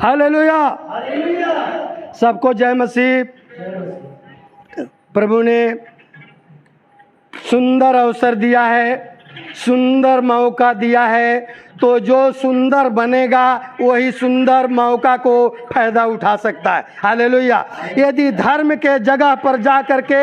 Hallelujah. सबको जय मसीह। प्रभु ने सुंदर अवसर दिया है, सुंदर मौका दिया है, तो जो सुंदर बनेगा वही सुंदर मौका को फायदा उठा सकता है। हालेलुया। यदि धर्म के जगह पर जा करके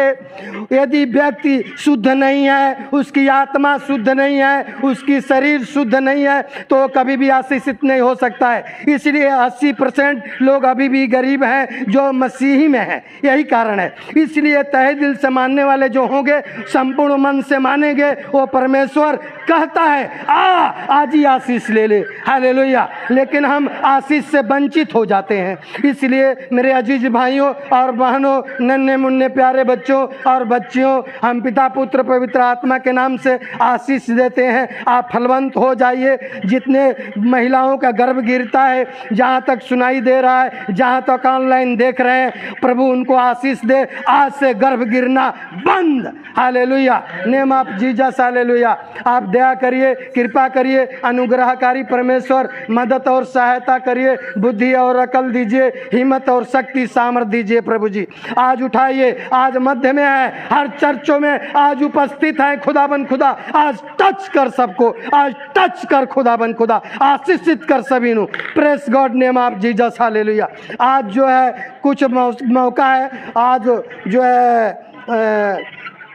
यदि व्यक्ति शुद्ध नहीं है, उसकी आत्मा शुद्ध नहीं है, उसकी शरीर शुद्ध नहीं है, तो कभी भी आशीषित नहीं हो सकता है। इसलिए 80% लोग अभी भी गरीब हैं जो मसीही में हैं। यही कारण है। इसलिए तहे दिल से मानने वाले जो होंगे, संपूर्ण मन से मानेंगे, वो परमेश्वर कहता है आज ही आशीष ले ले। हालेलुया। लेकिन हम आशीष से वंचित हो जाते हैं। इसलिए मेरे अजीज भाइयों और बहनों, नन्हे मुन्ने प्यारे बच्चों और बच्चियों, हम पिता पुत्र पवित्र आत्मा के नाम से आशीष देते हैं। आप फलवंत हो जाइए। जितने महिलाओं का गर्भ गिरता है, जहाँ तक सुनाई दे रहा है, जहाँ तक ऑनलाइन देख रहे हैं, प्रभु उनको आशीष दे। आज से गर्भ गिरना बंद। Hallelujah. Name of Jesus. Hallelujah. आप दया करिए, कृपा करिए, अनुग्रहकारी परमेश्वर मदद और सहायता करिए, बुद्धि और अकल दीजिए, हिम्मत और शक्ति सामर्थ दीजिए। प्रभु जी आज उठाइए, आज मध्य में है, हर चर्चों में आज उपस्थित है। खुदाबंद खुदा आज टच कर सबको, आज टच कर खुदाबंद खुदा, आशीषित कर सभी नु। Press God name of Jesus. Hallelujah. आज जो है कुछ मौका है, आज जो है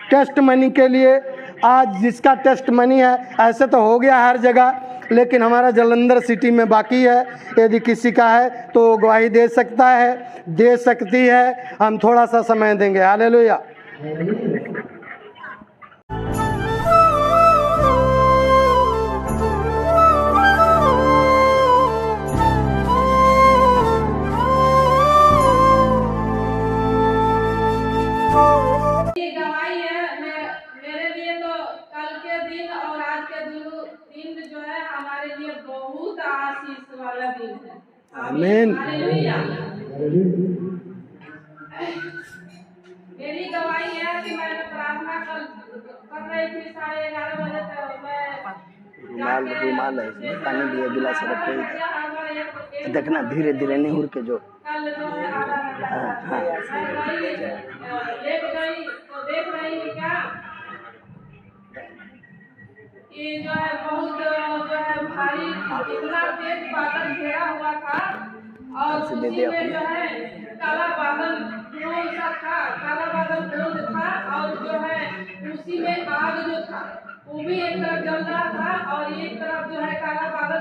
टेस्ट मनी के लिए, आज जिसका टेस्ट मनी है, ऐसे तो हो गया हर जगह, लेकिन हमारा जालंधर सिटी में बाकी है। यदि किसी का है तो गवाही दे सकता है, दे सकती है। हम थोड़ा सा समय देंगे। हालेलुया। आमीन। मेरी गवाही है कि मैंने प्रार्थना कर रही थी 11:30 बजे तक। मैं रुमाल है इसमें, पानी दिया गिलास रखो। देखना धीरे धीरे नहीं उड़ के जो कल जो है हाँ लेट गई तो देख रही है क्या ये जो है बहुत जो है भारी इतना तेज बादल घेरा हुआ था और उसी में जो है काला बादल गोल सा था, काला बादल गोल था और जो है उसी में आग जो था वो भी एक तरफ जल रहा था और एक तरफ जो है काला बादल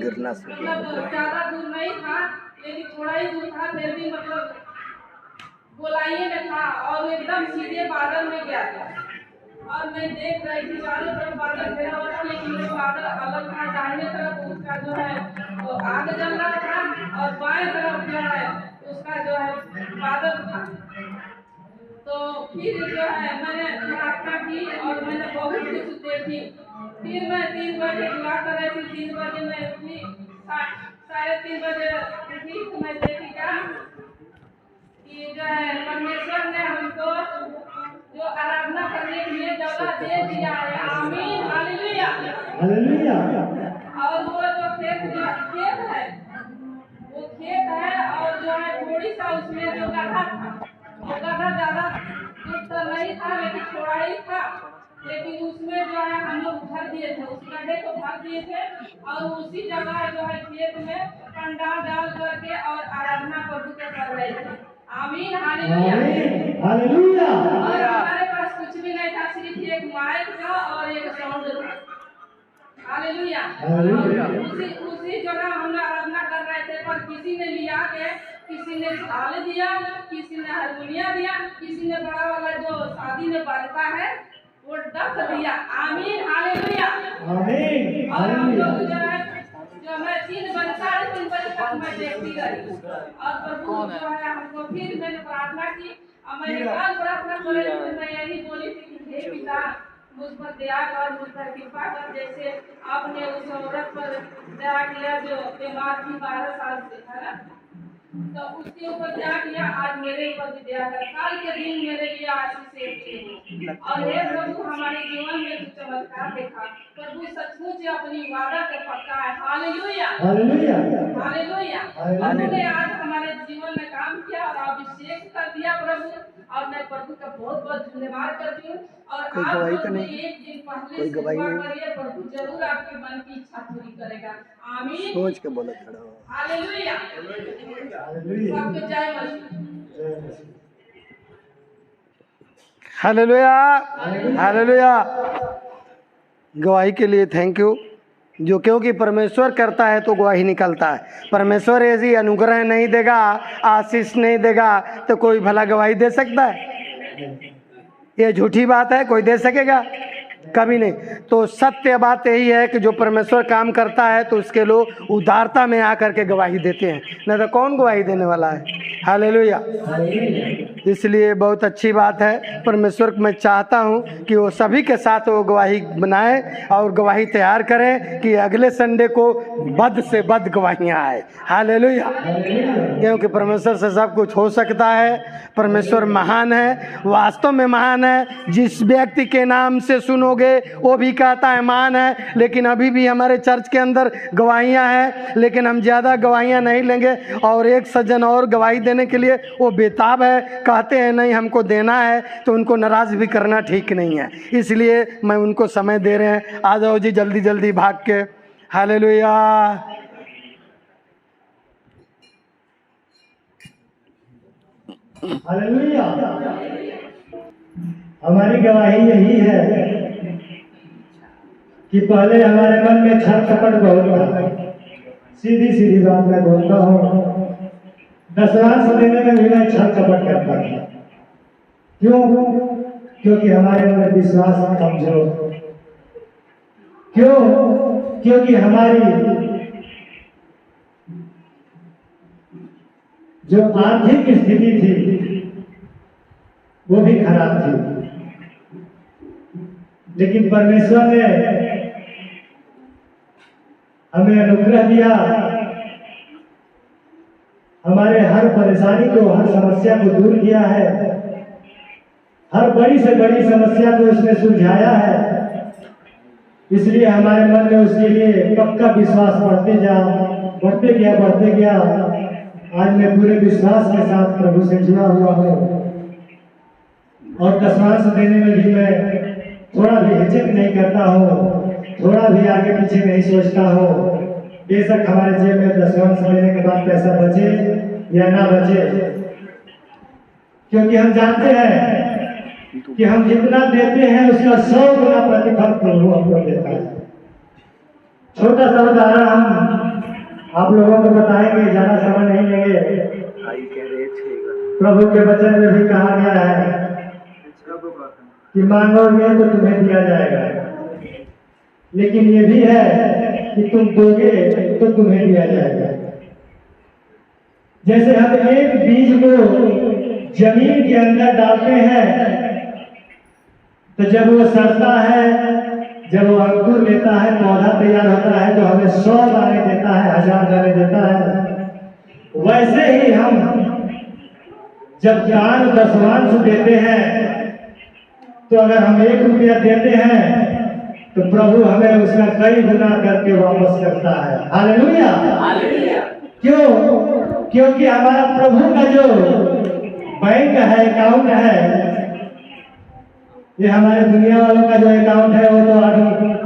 गिरना मतलब ज्यादा दूर नहीं था, लेकिन थोड़ा ही दूर था, फिर भी मतलब गोलाइए में था और एकदम सीधे बादल में गया था। और मैं देख रही थी चारों तरफ बादल घेरा हुआ था, लेकिन वो बादल अलग था। दाहिने तरफ उसका जो है वो आग जल रहा था और बाएं तरफ जो है उसका जो है बादल था। तो फिर जो है मैंने प्रार्थना की और मैंने बहुत कुछ देखी। फिर मैं 3 बजे दुआ कर रही थी, 3 बजे मैं उठी, 3:30 बजे उठी तो मैं देखी क्या कि जो है परमेश्वर ने हमको जो आराधना करने के लिए जगह दे दिया है। आमीन। हालेलुया। हालेलुया। और वो जो खेत है वो खेत है और जो है थोड़ी सा उसमें जो गड्ढा था, वो गड्ढा ज्यादा दूर तो नहीं था लेकिन थोड़ा ही था, लेकिन उसमें जो है हम लोग भर दिए थे, उस गड्ढे को भर दिए थे और उसी जगह जो है खेत में पंडाल डाल करके और आराधना प्रभु के कर रहे थे। आमीन। हालेलुया। हालेलुया। और हमारे पास कुछ भी नहीं था, सिर्फ एक माइक था और एक साउंड था। हालेलुया। उसी जगह हम आराधना कर रहे थे, पर किसी ने लिया के, किसी ने झाल दिया, किसी ने हारमोनिया दिया, किसी ने बड़ा वाला जो शादी में बजता है वो डफ दिया। आमीन। हालेलुया। आमीन। और हम लोग जो है जो मैं 3 बजे 3:30 बजे तक मैं देखती रही और प्रभु जो है हमको फिर मैंने प्रार्थना की और मैंने कल प्रार्थना कर रही थी, मैं यही बोली थी कि हे पिता मुझ पर दया कर, मुझ पर कृपा कर, जैसे आपने उस औरत पर दया किया जो बीमार थी 12 साल से, है ना। तो उसके ऊपर क्या किया, आज मेरे ऊपर भी दया कर, कल के दिन मेरे लिए आशीष हो। और हे प्रभु, हमारे जीवन में तू चमत्कार देखा, प्रभु सचमुच अपनी वादा को पक्का है। Hallelujah, hallelujah, hallelujah. प्रभु ने आज हमारे जीवन में काम किया और अभिषेक कर दिया प्रभु, और मैं प्रभु का बहुत बहुत धन्यवाद करती हूँ। और कोई आप गवाही लोग तो भी नहीं? एक दिन पहले कोई से गवाही दुआ नहीं? करिए, प्रभु जरूर आपके मन की इच्छा पूरी करेगा। आमीन, सोच के बोला खड़ा हो। हालेलुया, हालेलुया, सबके जय मसीह। जय मसीह। Hallelujah, hallelujah. गवाही के लिए थैंक यू। जो क्योंकि परमेश्वर करता है तो गवाही निकलता है। परमेश्वर ऐसी अनुग्रह नहीं देगा, आशीष नहीं देगा तो कोई भला गवाही दे सकता है? ये झूठी बात है, कोई दे सकेगा? कभी नहीं। तो सत्य बात यही है कि जो परमेश्वर काम करता है तो उसके लोग उदारता में आकर के गवाही देते हैं, नहीं तो कौन गवाही देने वाला है? हालेलुया। इसलिए बहुत अच्छी बात है। परमेश्वर मैं चाहता हूँ कि वो सभी के साथ वो गवाही बनाए और गवाही तैयार करें कि अगले संडे को बद से बद गवाहियाँ आए। हालेलुया। क्योंकि परमेश्वर से सब कुछ हो सकता है। परमेश्वर महान है, वास्तव में महान है। जिस व्यक्ति के नाम से सुनोगे वो भी कहता है महान है। लेकिन अभी भी हमारे चर्च के अंदर गवाहियाँ हैं, लेकिन हम ज़्यादा गवाहियाँ नहीं लेंगे। और एक सज्जन और गवाही देने के लिए वो बेताब है, कहते हैं नहीं हमको देना है, तो उनको नाराज़ भी करना ठीक नहीं है। इसलिए मैं उनको समय दे रहे हैं। आ जाओ जी जल्दी जल्दी भाग के। हालेलुया। हालेलुया। हमारी गवाही यही है कि पहले हमारे मन में छल कपट बहुत था। सीधी सीधी बात मैं बोलता हूँ, दशवांश देने में भी मैं छल कपट करता था। क्यों? क्योंकि हमारे अंदर विश्वास कमजोर। क्यों? क्योंकि हमारी जो आर्थिक स्थिति थी वो भी खराब थी। लेकिन परमेश्वर ने हमें अनुग्रह दिया, हमारे हर परेशानी को, हर समस्या को दूर किया है। हर बड़ी से बड़ी समस्या को उसने सुलझाया है। इसलिए हमारे मन में उसके लिए पक्का विश्वास बढ़ते गया। आज मैं पूरे विश्वास के साथ प्रभु से जुड़ा हुआ हूँ और दशवांश देने में भी मैं थोड़ा भी हिचक नहीं करता हूँ, थोड़ा भी आगे पीछे नहीं सोचता हूँ। बेशक हमारे जेब में दशवांश देने के बाद पैसा बचे या ना बचे, क्योंकि हम जानते हैं कि हम जितना देते हैं उसका 100 गुना प्रतिफल प्रभु हमको देता है। छोटा सा उदाहरण हम आप लोगों को बताएंगे, ज्यादा समय नहीं लेंगे। प्रभु के वचन में भी कहा गया है कि मांगोगे तो तुम्हें दिया जाएगा, लेकिन ये भी है कि तुम दोगे तो तुम्हें दिया जाएगा। जैसे हम एक बीज को जमीन के अंदर डालते हैं तो जब वो सड़ता है, जब वो अंकुर लेता है, पौधा तैयार होता है तो हमें 100 दाने देता है, 1000 दाने देता है। वैसे ही हम जब दान दशवांश देते हैं तो अगर हम 1 रुपया देते हैं तो प्रभु हमें उसका कई गुना करके वापस करता है। हालेलुया। क्यों? क्योंकि हमारा प्रभु का जो बैंक है, अकाउंट है, ये हमारे दुनिया वालों का जो अकाउंट है वो तो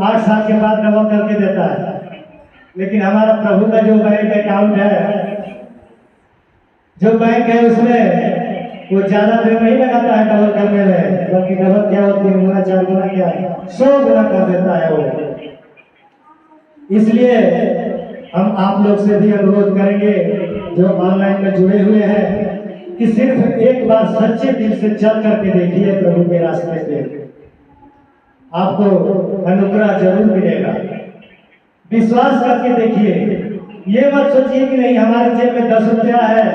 8 साल के बाद डबल करके देता है। लेकिन हमारा प्रभु का जो बैंक अकाउंट है, जो बैंक है, उसमें वो ज्यादा देर नहीं लगाता है डबल करने में, बल्कि डबल क्या होती है, 3 गुना 4 गुना क्या 100 गुना कर देता है वो। इसलिए हम आप लोग से भी अनुरोध करेंगे जो ऑनलाइन में जुड़े हुए हैं कि सिर्फ एक बार सच्चे दिल से चल करके देखिए प्रभु के रास्ते पे, आपको अनुग्रह जरूर मिलेगा। विश्वास करके देखिए। ये मत सोचिए कि नहीं हमारे जेब में 10 रुपया है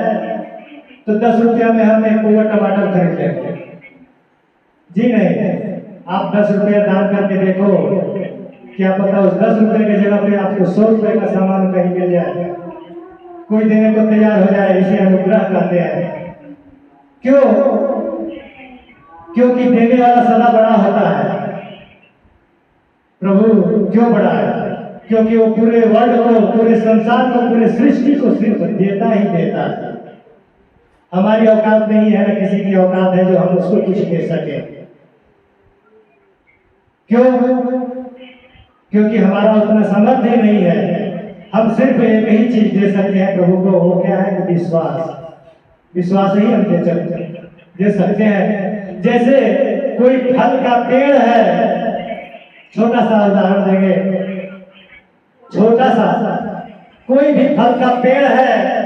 तो 10 रुपया में हम 1 पौवा टमाटर खरीद लेंगे। जी नहीं, आप 10 रुपया दान करके देखो, क्या पता उस 10 रुपये की जगह पे आपको 100 रुपये का सामान कहीं मिल जाए। कोई देने को तैयार हो जाए, इसे अनुग्रह कहते हैं। क्यों? क्योंकि देने वाला सदा बड़ा होता है। प्रभु क्यों बड़ा है? क्योंकि वो पूरे वर्ल्ड को, पूरे संसार को, पूरे सृष्टि को सिर्फ देता ही देता है। हमारी औकात नहीं है, न किसी की औकात है जो हम उसको कुछ दे सके। क्यों? क्योंकि हमारा उतना सामर्थ्य ही नहीं है। हम सिर्फ एक ही चीज दे सकते हैं प्रभु को, वो क्या है? विश्वास। विश्वास ही हम दे सकते हैं। जैसे कोई फल का पेड़ है, छोटा सा उदाहरण देंगे, छोटा सा कोई भी फल का पेड़ है,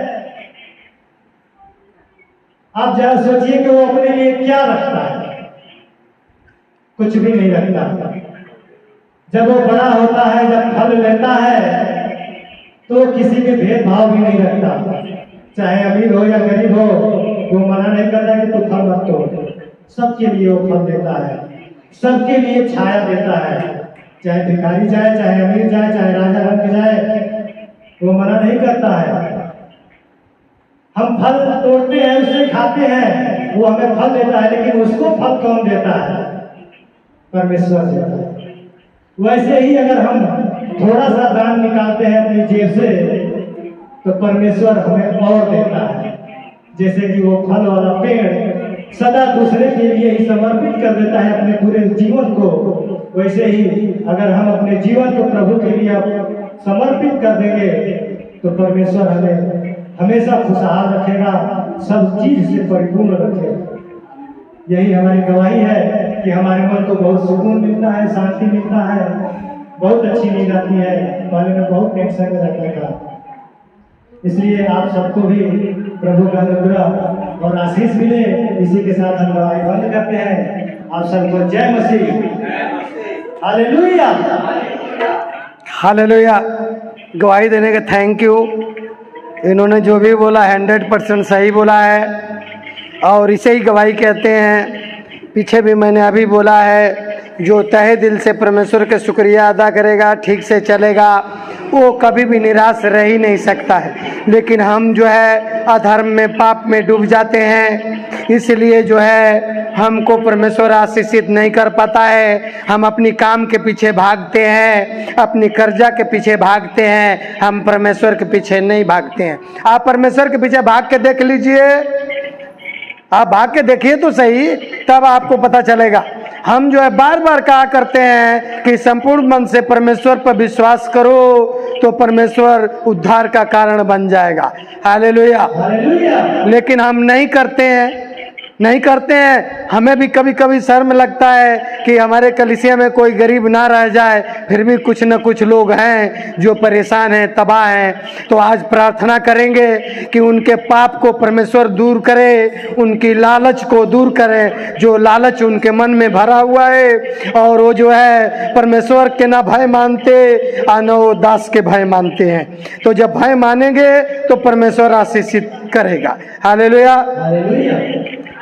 आप जरा सोचिए कि वो अपने लिए क्या रखता है? कुछ भी नहीं रखता। जब वो बड़ा होता है, जब फल लेता है, तो किसी में भेदभाव भी नहीं रखता। चाहे अमीर हो या गरीब हो, वो मना नहीं करता कि तू फल मत तोड़। सबके लिए वो फल देता है, सबके लिए छाया देता है। चाहे भिखारी जाए, चाहे अमीर जाए, चाहे राजा बन के जाए, वो मना नहीं करता है। हम फल तोड़ते हैं, उसे खाते हैं, वो हमें फल देता है, लेकिन उसको फल कौन देता है? परमेश्वर देता है। वैसे ही अगर हम थोड़ा सा दान निकालते हैं अपनी जेब से, तो परमेश्वर हमें और देता है। जैसे कि वो फल वाला पेड़ सदा दूसरे के लिए ही समर्पित कर देता है अपने पूरे जीवन को, वैसे ही अगर हम अपने जीवन को प्रभु के लिए समर्पित कर देंगे, तो परमेश्वर हमें हमेशा खुशहाल रखेगा, सब चीज से परिपूर्ण रखेगा। यही हमारी गवाही है कि हमारे मन को बहुत सुकून मिलता है, शांति मिलता है, बहुत अच्छी नींद आती है। पहले में बहुत टेंशन में रहता था। इसलिए आप सबको भी प्रभु का अनुग्रह और आशीष मिले। इसी के साथ हम गवाही बंद करते हैं। आप सबको जय मसीह। Hallelujah, hallelujah. गवाही देने का थैंक यू। इन्होंने जो भी बोला 100% सही बोला है, और इसे ही गवाही कहते हैं। पीछे भी मैंने अभी बोला है, जो तहे दिल से परमेश्वर के शुक्रिया अदा करेगा, ठीक से चलेगा, वो कभी भी निराश रह ही नहीं सकता है। लेकिन हम जो है अधर्म में, पाप में डूब जाते हैं, इसलिए जो है हमको परमेश्वर आशीषित नहीं कर पाता है। हम अपनी काम के पीछे भागते हैं, अपनी कर्जा के पीछे भागते हैं, हम परमेश्वर के पीछे नहीं भागते हैं। आप परमेश्वर के पीछे भाग के देख लीजिए, आप भाग के देखिए तो सही, तब आपको पता चलेगा। हम जो है बार बार कहा करते हैं कि संपूर्ण मन से परमेश्वर पर विश्वास करो, तो परमेश्वर उद्धार का कारण बन जाएगा। हालेलुया। लेकिन हम नहीं करते हैं, नहीं करते हैं। हमें भी कभी कभी शर्म लगता है कि हमारे कलीसिया में कोई गरीब ना रह जाए, फिर भी कुछ न कुछ लोग हैं जो परेशान हैं, तबाह हैं। तो आज प्रार्थना करेंगे कि उनके पाप को परमेश्वर दूर करे, उनकी लालच को दूर करे, जो लालच उनके मन में भरा हुआ है, और वो जो है परमेश्वर के ना भय मानते और न वो दास के भय मानते हैं। तो जब भय मानेंगे तो परमेश्वर आशीषित करेगा। हालेलुया,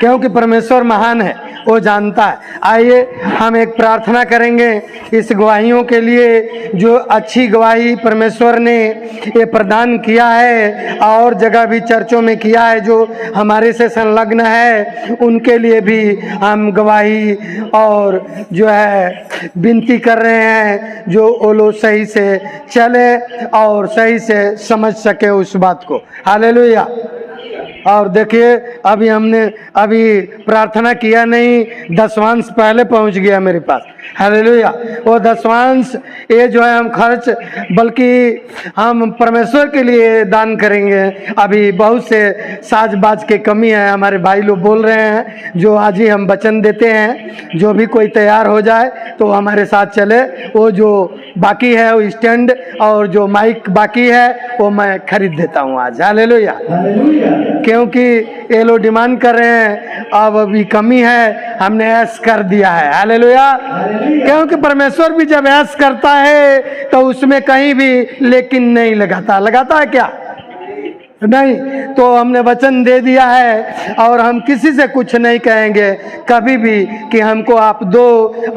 क्योंकि परमेश्वर महान है, वो जानता है। आइए हम एक प्रार्थना करेंगे इस गवाहियों के लिए, जो अच्छी गवाही परमेश्वर ने ये प्रदान किया है, और जगह भी चर्चों में किया है, जो हमारे से संलग्न है, उनके लिए भी हम गवाही और जो है विनती कर रहे हैं, जो वो लोग सही से चले और सही से समझ सके उस बात को। हालेलुया। और देखिए, अभी हमने प्रार्थना किया नहीं, दशवांश पहले पहुंच गया मेरे पास। हालेलुया। वो दशवांश ये जो है हम खर्च, बल्कि हम परमेश्वर के लिए दान करेंगे। अभी बहुत से साज बाज की कमी है, हमारे भाई लोग बोल रहे हैं, जो आज ही हम वचन देते हैं, जो भी कोई तैयार हो जाए तो हमारे साथ चले। वो जो बाकी है वो स्टैंड और जो माइक बाकी है वो मैं खरीद देता हूँ आज। हालेलुया। क्योंकि ये लोग डिमांड कर रहे हैं, अब अभी कमी है, हमने ऐश कर दिया है। हालेलुया। क्योंकि परमेश्वर भी जब ऐश करता है तो उसमें कहीं भी लेकिन नहीं लगाता। लगाता है क्या? नहीं, तो हमने वचन दे दिया है और हम किसी से कुछ नहीं कहेंगे कभी भी कि हमको आप दो,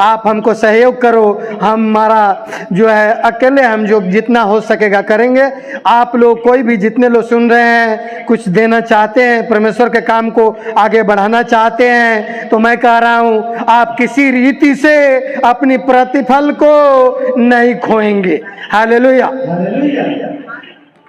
आप हमको सहयोग करो। हमारा जो है अकेले हम जो जितना हो सकेगा करेंगे। आप लोग कोई भी जितने लोग सुन रहे हैं कुछ देना चाहते हैं, परमेश्वर के काम को आगे बढ़ाना चाहते हैं, तो मैं कह रहा हूँ आप किसी रीति से अपनी प्रतिफल को नहीं खोएंगे। हालेलुया।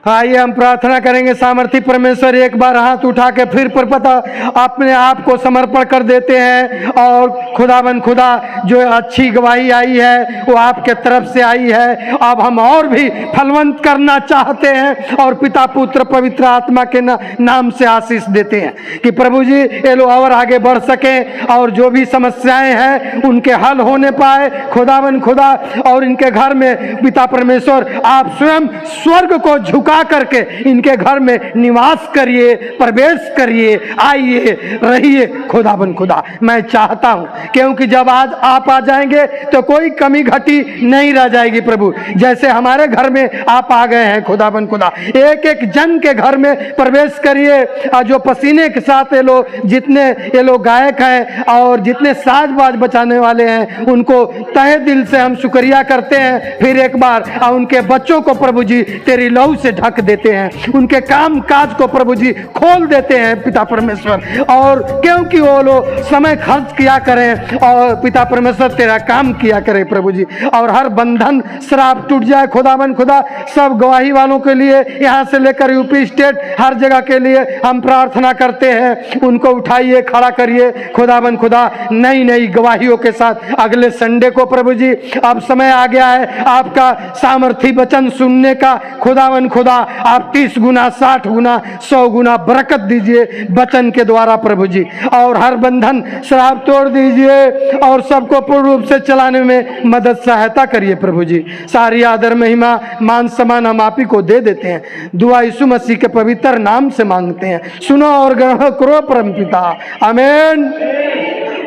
आइए हम प्रार्थना करेंगे। सामर्थी परमेश्वर, एक बार हाथ उठा के फिर पर पता अपने आप को समर्पण कर देते हैं और खुदाबंद खुदा जो अच्छी गवाही आई है वो आपके तरफ से आई है। अब हम और भी फलवंत करना चाहते हैं और पिता पुत्र पवित्र आत्मा के नाम से आशीष देते हैं कि प्रभु जी ये लोग और आगे बढ़ सकें और जो भी समस्याएं हैं उनके हल होने पाए खुदाबंद खुदा। और इनके घर में पिता परमेश्वर आप स्वयं स्वर्ग को झुका करके इनके घर में निवास करिए, प्रवेश करिए, आइए, रहिए खुदाबंद खुदा। मैं चाहता हूं क्योंकि जब आज आप आ जाएंगे तो कोई कमी घटी नहीं रह जाएगी प्रभु। जैसे हमारे घर में आप आ गए हैं खुदाबंद खुदा, एक एक जन के घर में प्रवेश करिए। जो पसीने के साथ ये लोग गायक हैं और जितने साज बाज बचाने वाले हैं उनको तहे दिल से हम शुक्रिया करते हैं। फिर एक बार उनके बच्चों को प्रभु जी तेरी लहू से ढक देते हैं, उनके काम काज को प्रभु जी खोल देते हैं पिता परमेश्वर। और क्योंकि वो लोग समय खर्च किया करें और पिता परमेश्वर तेरा काम किया करे प्रभु जी। और हर बंधन श्राप टूट जाए खुदाबंद खुदा। सब गवाही वालों के लिए यहाँ से लेकर यूपी स्टेट हर जगह के लिए हम प्रार्थना करते हैं। उनको उठाइए, खड़ा करिए खुदाबंद खुदा, नई नई गवाहियों के साथ अगले संडे को प्रभु जी। अब समय आ गया है आपका सामर्थी वचन सुनने का खुदाबंद खुदा। आप 30 गुना 60 गुना 100 गुना बरकत दीजिए वचन के द्वारा प्रभु जी। और हर बंधन श्राप तोड़ दीजिए और सबको पूर्ण रूप से चलाने में मदद सहायता करिए प्रभु जी। सारी आदर महिमा मान सम्मान हम आप ही को दे देते हैं। दुआ यीशु मसीह के पवित्र नाम से मांगते हैं, सुनो और ग्रहण करो परम पिता। आमीन।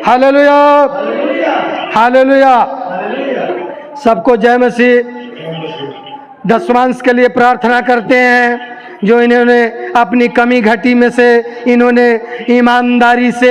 Hallelujah, hallelujah. सबको जय मसीह। दशवांश के लिए प्रार्थना करते हैं जो इन्होंने अपनी कमी घटी में से इन्होंने ईमानदारी से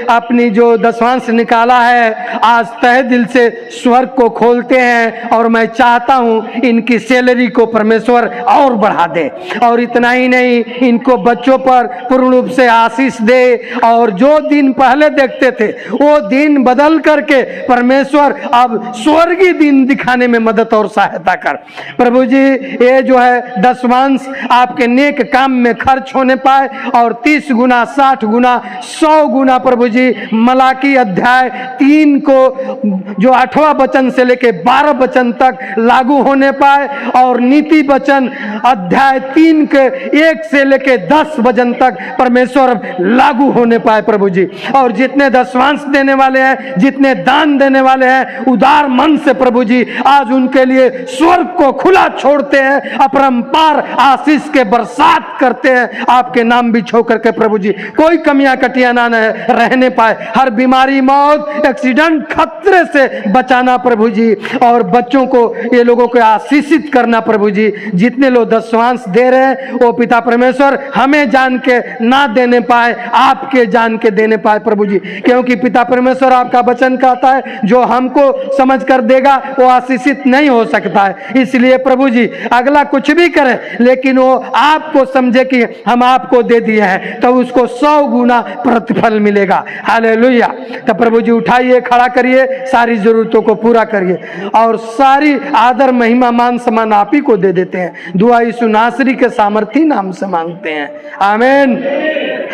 अपनी जो दशवांश निकाला है, आज तहे दिल से स्वर्ग को खोलते हैं। और मैं चाहता हूं इनकी सैलरी को परमेश्वर और बढ़ा दे। और इतना ही नहीं, इनको बच्चों पर पूर्ण रूप से आशीष दे और जो दिन पहले देखते थे वो दिन बदल करके परमेश्वर अब स्वर्गीय दिन दिखाने में मदद और सहायता कर प्रभु जी। ये जो है दशवांश आपके नेक काम में खर्च होने पाए और 30 गुना 60 गुना 100 गुना प्रभु जी। मलाकी अध्याय 3 को जो 8वां वचन से लेके 12 वचन तक लागू होने पाए और नीति वचन अध्याय 3 के 1 से लेके 10 वचन तक परमेश्वर लागू होने पाए प्रभु जी। और जितने दशवांश देने वाले हैं, जितने दान देने वाले हैं, उदार मन से प्रभु जी आज उनके लिए स्वर्ग को खुला छोड़ते हैं, अपरंपार आशीष के बरसात करते हैं आपके नाम बिछो करके प्रभु जी। कोई कमियां कटियां ना रहने पाए, हर बीमारी मौत एक्सीडेंट खतरे से बचाना प्रभु जी। और बच्चों को ये लोगों को आशीषित करना प्रभु जी। जितने लोग दशवांश दे रहे हैं वो पिता परमेश्वर हमें जान के ना देने पाए, आपके जान के देने पाए प्रभु जी। क्योंकि पिता परमेश्वर आपका वचन कहता है जो हमको समझ कर देगा वो आशीषित नहीं हो सकता है। इसलिए प्रभु जी अगला कुछ भी करे लेकिन वो आपको समझे कि हम आपको दे दिए हैं तो उसको 100 गुना प्रतिफल मिलेगा। हालेलुया। तो प्रभु जी उठाइए, खड़ा करिए, सारी जरूरतों को पूरा करिए और सारी आदर महिमा मान सम्मान आप ही को दे देते हैं। दुआ यीशु नासरी के सामर्थी नाम से मांगते हैं, आमीन।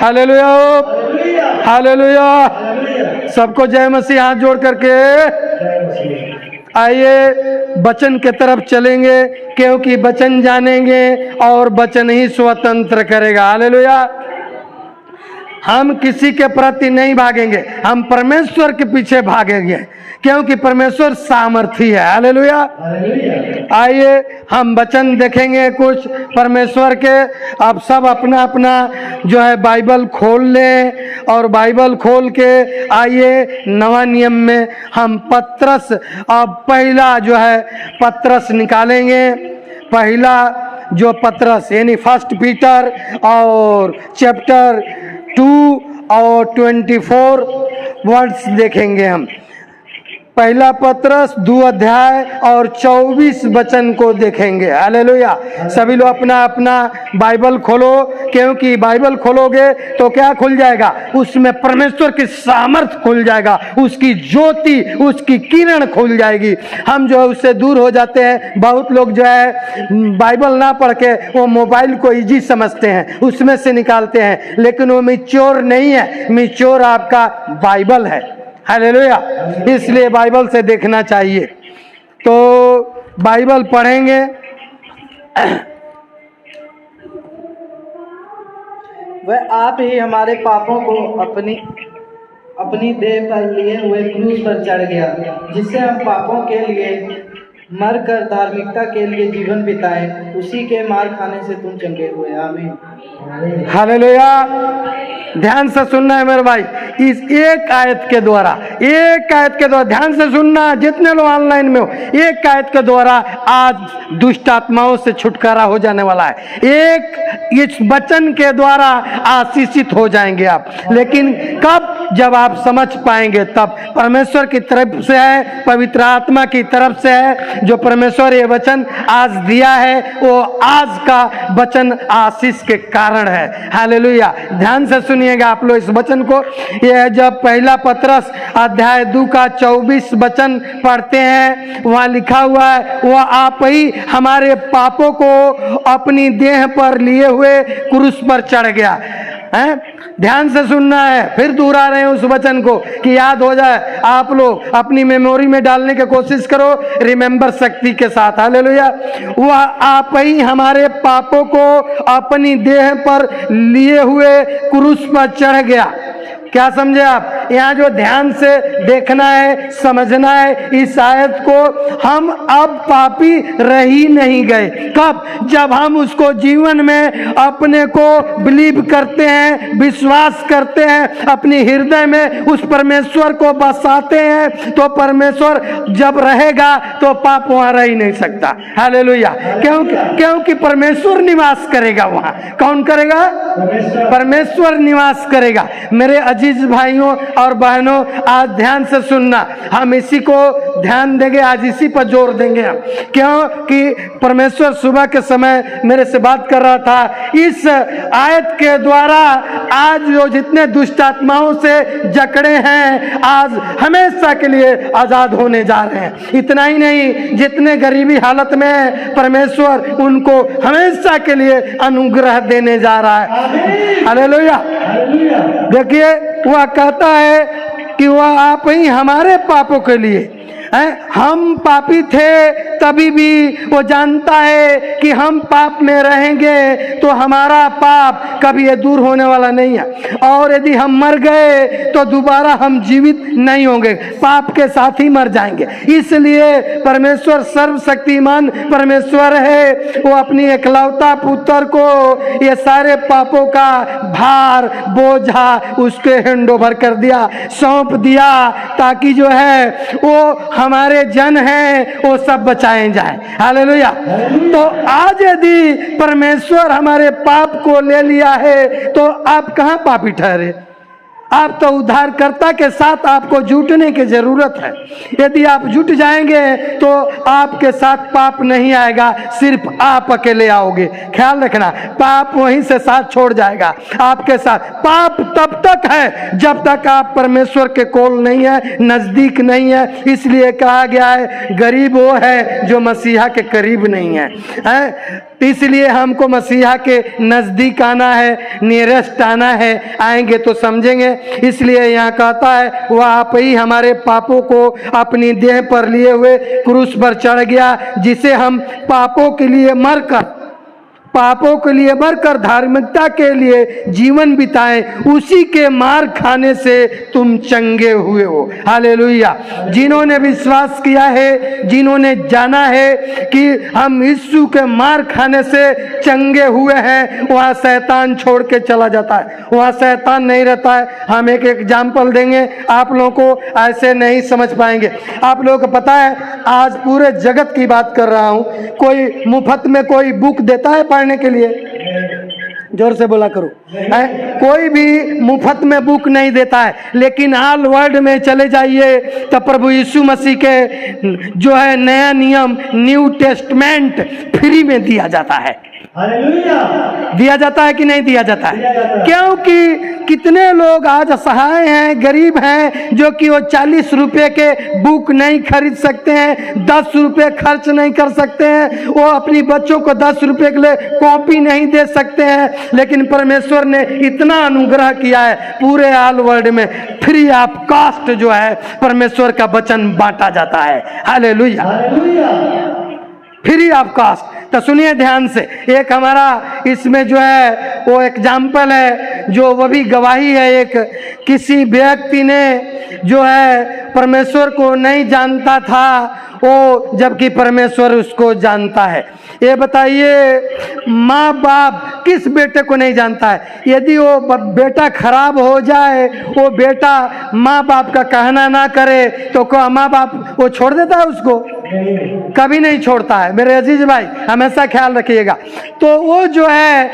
Hallelujah, hallelujah. सबको जय मसीह। हाथ जोड़ करके आइए वचन के तरफ चलेंगे क्योंकि वचन जानेंगे और वचन ही स्वतंत्र करेगा। हालेलुया। हम किसी के प्रति नहीं भागेंगे, हम परमेश्वर के पीछे भागेंगे क्योंकि परमेश्वर सामर्थी है। हालेलुया। आइए हम वचन देखेंगे कुछ परमेश्वर के। अब सब अपना अपना जो है बाइबल खोल लें और बाइबल खोल के आइए नवा नियम में हम पत्रस अब पहला जो है पत्रस निकालेंगे। पहला जो पत्रस यानी 1 पीटर और चैप्टर 2 और 24 वर्ड्स देखेंगे हम। पहला पत्रस 2 अध्याय और 24 वचन को देखेंगे। हालेलुया। सभी लोग अपना अपना बाइबल खोलो, क्योंकि बाइबल खोलोगे तो क्या खुल जाएगा? उसमें परमेश्वर की सामर्थ खुल जाएगा, उसकी ज्योति, उसकी किरण खुल जाएगी। हम जो है उससे दूर हो जाते हैं। बहुत लोग जो है बाइबल ना पढ़ के वो मोबाइल को इजी समझते हैं, उसमें से निकालते हैं, लेकिन वो मैच्योर नहीं है। मैच्योर आपका बाइबल है। हालेलुया। इसलिए बाइबल से देखना चाहिए। तो बाइबल पढ़ेंगे। वह आप ही हमारे पापों को अपनी देह पर लिए हुए क्रूस पर चढ़ गया, जिससे हम पापों के लिए मरकर धार्मिकता के लिए जीवन बिताएं। उसी के मार खाने से तुम चंगे हुए। आमीन। हालेलुया। ध्यान से सुनना है मेरे भाई, इस एक आयत के द्वारा ध्यान से सुनना, जितने लोग ऑनलाइन में हो, एक आयत के द्वारा आज दुष्ट आत्माओं से छुटकारा हो जाने वाला है। एक इस वचन के द्वारा आशीषित हो जाएंगे आप। लेकिन कब? जब आप समझ पाएंगे तब। परमेश्वर की तरफ से है, पवित्र आत्मा की तरफ से है। जो परमेश्वर ये वचन आज दिया है वो आज का वचन आशीष के कारण है। हालेलुया। ध्यान से सुनिएगा आप लोग इस वचन को। यह जब पहला पत्रस अध्याय 2 का 24 वचन पढ़ते हैं, वहाँ लिखा हुआ है, वह आप ही हमारे पापों को अपनी देह पर लिए हुए क्रूस पर चढ़ गया है। ध्यान से सुनना है, फिर दोहरा रहे हैं उस वचन को कि याद हो जाए। आप लोग अपनी मेमोरी में डालने की कोशिश करो, रिमेंबर शक्ति के साथ। हालेलुया। वह आप ही हमारे पापों को अपनी देह पर लिए हुए क्रूस पर चढ़ गया। क्या समझे आप? यहाँ जो ध्यान से देखना है, समझना है इस आयत को, हम अब पापी रह ही नहीं गए। कब? जब हम उसको जीवन में अपने को बिलीव करते हैं, विश्वास करते हैं, अपने हृदय में उस परमेश्वर को बसाते हैं, तो परमेश्वर जब रहेगा तो पाप वहाँ रह ही नहीं सकता। हालेलुया। क्योंकि परमेश्वर निवास करेगा वहाँ। कौन करेगा? परमेश्वर निवास करेगा। मेरे अजीज भाइयों और बहनों, आज ध्यान से सुनना, हम इसी को ध्यान देंगे, आज इसी पर जोर देंगे हम। क्योंकि परमेश्वर सुबह के समय मेरे से बात कर रहा था, इस आयत के द्वारा आज जो जितने दुष्ट आत्माओं से जकड़े हैं, आज हमेशा के लिए आजाद होने जा रहे हैं। इतना ही नहीं, जितने गरीबी हालत में है, परमेश्वर उनको हमेशा के लिए अनुग्रह देने जा रहा है। हालेलुया। देखिए, वह कहता है कि वह आप ही हमारे पापों के लिए, हम पापी थे तभी भी वो जानता है कि हम पाप में रहेंगे तो हमारा पाप कभी ये दूर होने वाला नहीं है। और यदि हम मर गए तो दोबारा हम जीवित नहीं होंगे, पाप के साथ ही मर जाएंगे। इसलिए परमेश्वर सर्वशक्तिमान परमेश्वर है, वो अपनी एकलौता पुत्र को ये सारे पापों का भार, बोझा उसके हैंड ओवर कर दिया, सौंप दिया, ताकि जो है वो हमारे जन हैं वो सब बचाए जाए। हालेलुया। तो आज यदि परमेश्वर हमारे पाप को ले लिया है तो आप कहाँ पापी ठहरे? आप तो उद्धारकर्ता के साथ आपको जुटने की जरूरत है। यदि आप जुट जाएंगे तो आपके साथ पाप नहीं आएगा, सिर्फ आप अकेले आओगे। ख्याल रखना, पाप वहीं से साथ छोड़ जाएगा आपके साथ। पाप तब तक है जब तक आप परमेश्वर के कोल नहीं है, नजदीक नहीं है। इसलिए कहा गया है, गरीब वो है जो मसीहा के करीब नहीं है। इसलिए हमको मसीहा के नजदीक आना है, नियरेस्ट आना है। आएंगे तो समझेंगे। इसलिए यहाँ कहता है, वह आप ही हमारे पापों को अपनी देह पर लिए हुए क्रूस पर चढ़ गया, जिसे हम पापों के लिए मरकर पापों के लिए मरकर धार्मिकता के लिए जीवन बिताएं, उसी के मार खाने से तुम चंगे हुए हो। हालेलुया। जिन्होंने विश्वास किया है, जिन्होंने जाना है कि हम यीशु के मार खाने से चंगे हुए हैं, वहाँ शैतान छोड़ के चला जाता है, वहाँ शैतान नहीं रहता है। हम एक एग्जाम्पल देंगे आप लोगों को, ऐसे नहीं समझ पाएंगे। आप लोगों को पता है, आज पूरे जगत की बात कर रहा हूँ, कोई मुफ्त में कोई बुक देता है पढ़ने के लिए? जोर से बोला करो। कोई भी मुफ्त में बुक नहीं देता है, लेकिन ऑल वर्ल्ड में चले जाइए तो प्रभु यीशु मसीह के जो है नया नियम, न्यू टेस्टमेंट फ्री में दिया जाता है। हालेलुया। दिया जाता है कि नहीं दिया जाता है? दिया जाता है। क्योंकि कितने लोग आज असहाय हैं, गरीब हैं, जो कि वो 40 रुपए के बुक नहीं खरीद सकते हैं, 10 रुपए खर्च नहीं कर सकते हैं, वो अपनी बच्चों को 10 रुपए के लिए कॉपी नहीं दे सकते हैं। लेकिन परमेश्वर ने इतना अनुग्रह किया है, पूरे ऑल वर्ल्ड में फ्री ऑफ कॉस्ट जो है परमेश्वर का वचन बांटा जाता है। Hallelujah. Hallelujah. Free of cost. तो सुनिए ध्यान से, एक हमारा इसमें जो है वो एग्जाम्पल है, जो वो भी गवाही है। एक किसी व्यक्ति ने जो है परमेश्वर को नहीं जानता था, वो जबकि परमेश्वर उसको जानता है। ये बताइए, माँ बाप किस बेटे को नहीं जानता है? यदि वो बेटा खराब हो जाए, वो बेटा माँ बाप का कहना ना करे, तो क्या माँ बाप वो छोड़ देता है उसको? कभी नहीं छोड़ता है। मेरे अजीज भाई, हमेशा ख्याल रखिएगा। तो वो जो है,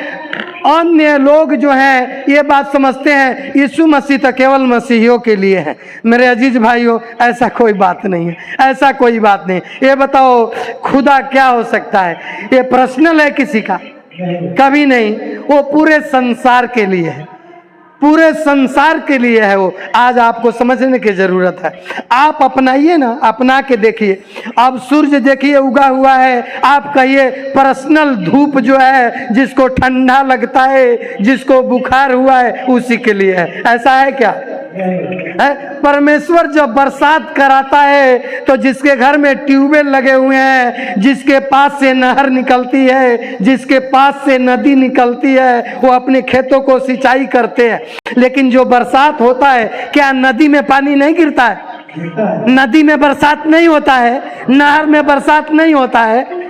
अन्य लोग जो हैं ये बात समझते हैं यीशु मसीह तो केवल मसीहियों के लिए है। मेरे अजीज भाइयों, ऐसा कोई बात नहीं है, ऐसा कोई बात नहीं। ये बताओ, खुदा क्या हो सकता है? ये पर्सनल है किसी का? कभी नहीं। वो पूरे संसार के लिए है, पूरे संसार के लिए है वो। आज आपको समझने की जरूरत है। आप अपनाइए ना, अपना के देखिए। अब सूरज देखिए उगा हुआ है, आप कहिए पर्सनल धूप जो है, जिसको ठंडा लगता है, जिसको बुखार हुआ है, उसी के लिए है। ऐसा है क्या? है? परमेश्वर जब बरसात कराता है तो जिसके घर में ट्यूबवेल लगे हुए हैं, जिसके पास से नहर निकलती है, जिसके पास से नदी निकलती है, वो अपने खेतों को सिंचाई करते हैं। लेकिन जो बरसात होता है, क्या नदी में पानी नहीं गिरता है? नदी में बरसात नहीं होता है, नहर में बरसात नहीं होता है,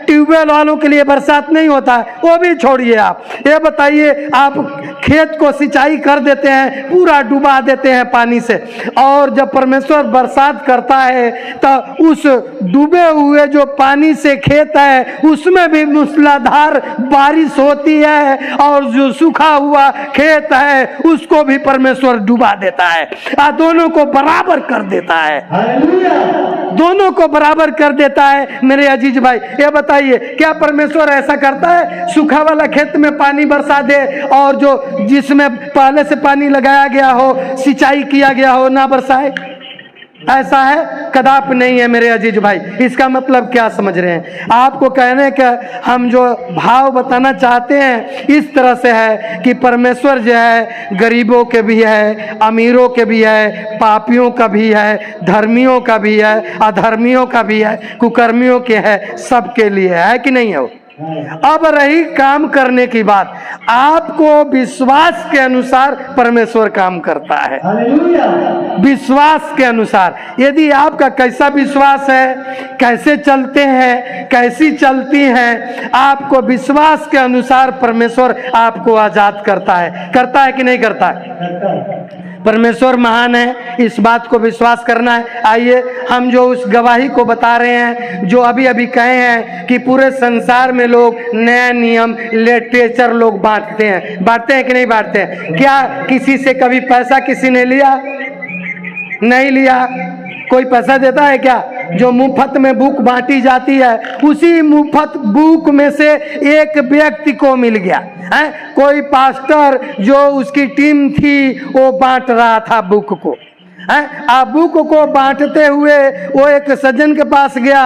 ट्यूबवेल वालों के लिए बरसात नहीं होता है। वो भी छोड़िए। आप ये बताइए, आप खेत को सिंचाई कर देते हैं, पूरा डुबा देते हैं पानी से, और जब परमेश्वर बरसात करता है तो उस डूबे हुए जो पानी से खेत है, उसमें भी मूसलाधार बारिश होती है, और जो सूखा हुआ खेत है उसको भी परमेश्वर डुबा देता है, दोनों को बराबर कर देता है। हालेलुया। दोनों को बराबर कर देता है। मेरे अजीज भाई, ये बताइए, क्या परमेश्वर ऐसा करता है सूखा वाला खेत में पानी बरसा दे, और जो जिसमें पहले से पानी लगाया गया हो, सिंचाई किया गया हो, ना बरसाए? ऐसा है? कदापि नहीं है। मेरे अजीज भाई, इसका मतलब क्या समझ रहे हैं? आपको कहने का हम जो भाव बताना चाहते हैं इस तरह से है कि परमेश्वर जो है गरीबों के भी है, अमीरों के भी है, पापियों का भी है, धर्मियों का भी है, अधर्मियों का भी है, कुकर्मियों के है, सबके लिए है कि नहीं है? अब रही काम करने की बात, आपको विश्वास के अनुसार परमेश्वर काम करता है। हालेलुया। विश्वास के अनुसार। यदि आपका कैसा विश्वास है, कैसे चलते हैं, कैसी चलती हैं, आपको विश्वास के अनुसार परमेश्वर आपको आजाद करता है कि नहीं करता है? परमेश्वर महान है, इस बात को विश्वास करना है। आइए हम जो उस गवाही को बता रहे हैं, जो अभी अभी कहे हैं कि पूरे संसार में लोग नया नियम लिटरेचर लोग बांटते हैं कि नहीं बांटते हैं? क्या किसी से कभी पैसा किसी ने लिया? नहीं लिया। कोई पैसा देता है क्या? जो मुफ्त में बुक बांटी जाती है, उसी मुफ्त बुक में से एक व्यक्ति को मिल गया है। कोई पास्टर जो उसकी टीम थी वो बांट रहा था बुक को, आबू को बांटते हुए वो एक सज्जन के पास गया।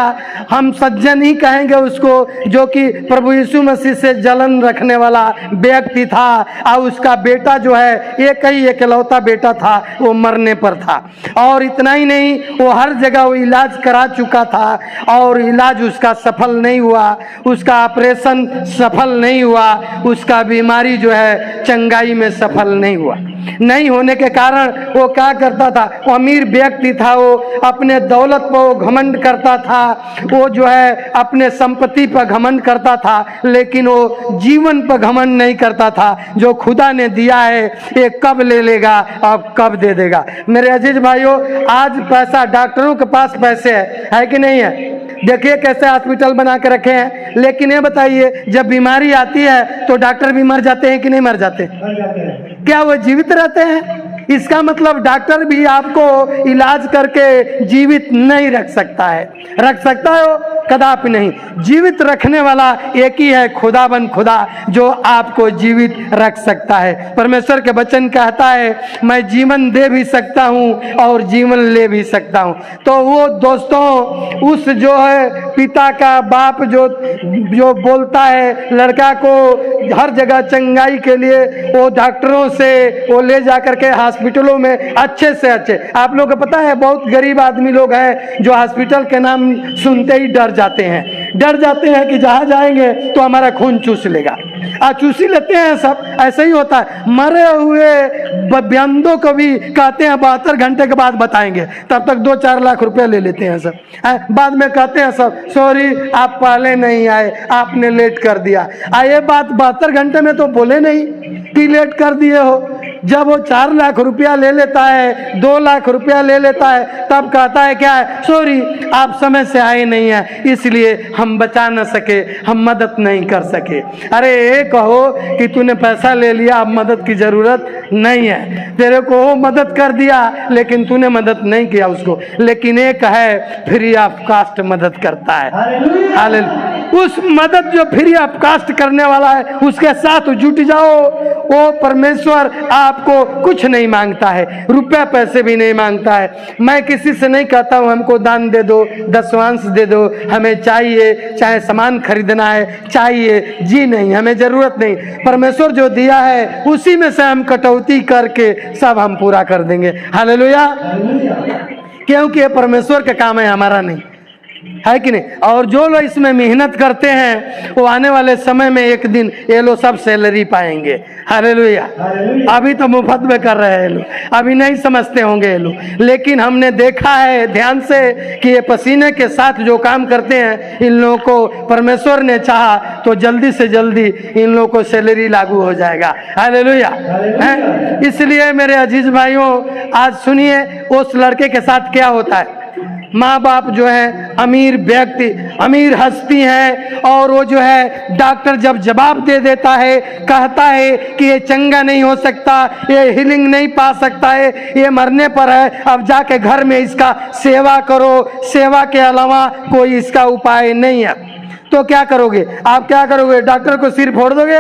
हम सज्जन ही कहेंगे उसको, जो कि प्रभु यीशु मसीह से जलन रखने वाला व्यक्ति था। और उसका बेटा जो है, एक ही इकलौता बेटा था, वो मरने पर था। और इतना ही नहीं, वो हर जगह वो इलाज करा चुका था और इलाज उसका सफल नहीं हुआ, उसका ऑपरेशन सफल नहीं हुआ, उसका बीमारी जो है चंगाई में सफल नहीं हुआ। नहीं होने के कारण वो क्या करता था, वो अमीर व्यक्ति था, वो अपने दौलत पर वो घमंड करता था, वो जो है अपने संपत्ति पर घमंड करता था, लेकिन वो जीवन पर घमंड नहीं करता था। जो खुदा ने दिया है ये कब ले लेगा और कब दे देगा। मेरे अजीज भाइयों, आज पैसा, डॉक्टरों के पास पैसे है कि नहीं है? देखिए कैसे हॉस्पिटल बना के रखे हैं। लेकिन ये बताइए, जब बीमारी आती है तो डॉक्टर भी मर जाते हैं कि नहीं मर जाते? क्या वो जीवित रहते हैं? इसका मतलब डॉक्टर भी आपको इलाज करके जीवित नहीं रख सकता है। रख सकता है वो? कदापि नहीं। जीवित रखने वाला एक ही है, खुदाबंद खुदा, जो आपको जीवित रख सकता है। परमेश्वर के वचन कहता है, मैं जीवन दे भी सकता हूँ और जीवन ले भी सकता हूँ। तो वो दोस्तों, उस जो है पिता का बाप जो बोलता है लड़का को हर जगह चंगाई के लिए, वो डॉक्टरों से वो ले जा करके हॉस्पिटलों में अच्छे से अच्छे, आप लोगों को पता है बहुत गरीब आदमी लोग हैं जो हॉस्पिटल के नाम सुनते ही डर जाते हैं कि जहाँ जाएंगे तो हमारा खून चूस लेगा। चूसी लेते हैं सब, ऐसे ही होता है। मरे हुए बंदों को भी कहते हैं 72 घंटे के बाद बताएंगे, तब तक 2-4 लाख रुपए ले लेते हैं सब। बाद में कहते हैं सब, सॉरी आप पहले नहीं आए, आपने लेट कर दिया। ये बात 72 घंटे में तो बोले नहीं कि लेट कर दिए हो। जब वो 4 लाख रुपया ले लेता है, 2 लाख रुपया ले लेता है, तब कहता है क्या है, सॉरी आप समय से आए नहीं है, इसलिए हम बचा न सके, हम मदद नहीं कर सके। अरे ये कहो कि तूने पैसा ले लिया, अब मदद की जरूरत नहीं है, तेरे को वो मदद कर दिया लेकिन तूने मदद नहीं किया उसको। लेकिन एक है फ्री ऑफ कास्ट मदद करता है। हालेलुया। उस मदद जो फ्री ऑफ कास्ट करने वाला है, उसके साथ जुट जाओ। वो परमेश्वर आपको कुछ नहीं मांगता है, रुपया पैसे भी नहीं मांगता है। मैं किसी से नहीं कहता हूँ हमको दान दे दो, दशवांश दे दो, हमें चाहिए, चाहे सामान खरीदना है चाहिए, जी नहीं, हमें जरूरत नहीं। परमेश्वर जो दिया है उसी में से हम कटौती करके सब हम पूरा कर देंगे। हालेलुया। क्योंकि ये परमेश्वर का काम है, हमारा नहीं है कि नहीं। और जो लोग इसमें मेहनत करते हैं वो आने वाले समय में एक दिन ये लोग सब सैलरी पाएंगे। हालेलुया। अभी तो मुफ्त में कर रहे हैं लोग, अभी नहीं समझते होंगे ये लोग, लेकिन हमने देखा है ध्यान से कि ये पसीने के साथ जो काम करते हैं, इन लोगों को परमेश्वर ने चाहा तो जल्दी से जल्दी इन लोगों को सैलरी लागू हो जाएगा। हालेलुया। इसलिए मेरे अजीज भाइयों, आज सुनिए उस लड़के के साथ क्या होता है। माँ बाप जो है अमीर व्यक्ति, अमीर हस्ती है, और वो जो है डॉक्टर जब जवाब दे देता है, कहता है कि ये चंगा नहीं हो सकता, ये हीलिंग नहीं पा सकता है, ये मरने पर है, अब जाके घर में इसका सेवा करो, सेवा के अलावा कोई इसका उपाय नहीं है। तो क्या करोगे आप? क्या करोगे? डॉक्टर को सिर फोड़ दोगे?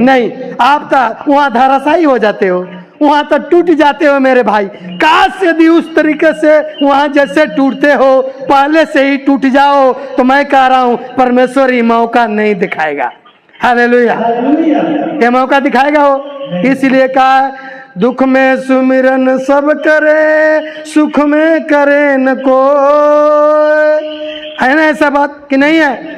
नहीं, आप तो वहाँ धराशायी हो जाते हो, वहां तक टूट जाते हो मेरे भाई। काश यदि उस तरीके से वहां जैसे टूटते हो पहले से ही टूट जाओ, तो मैं कह रहा हूं परमेश्वर ही मौका नहीं दिखाएगा। हालेलुया। ये मौका दिखाएगा वो, इसलिए कहा दुख में सुमिरन सब करे, सुख में करे न कोई। है ना ऐसा बात कि नहीं है?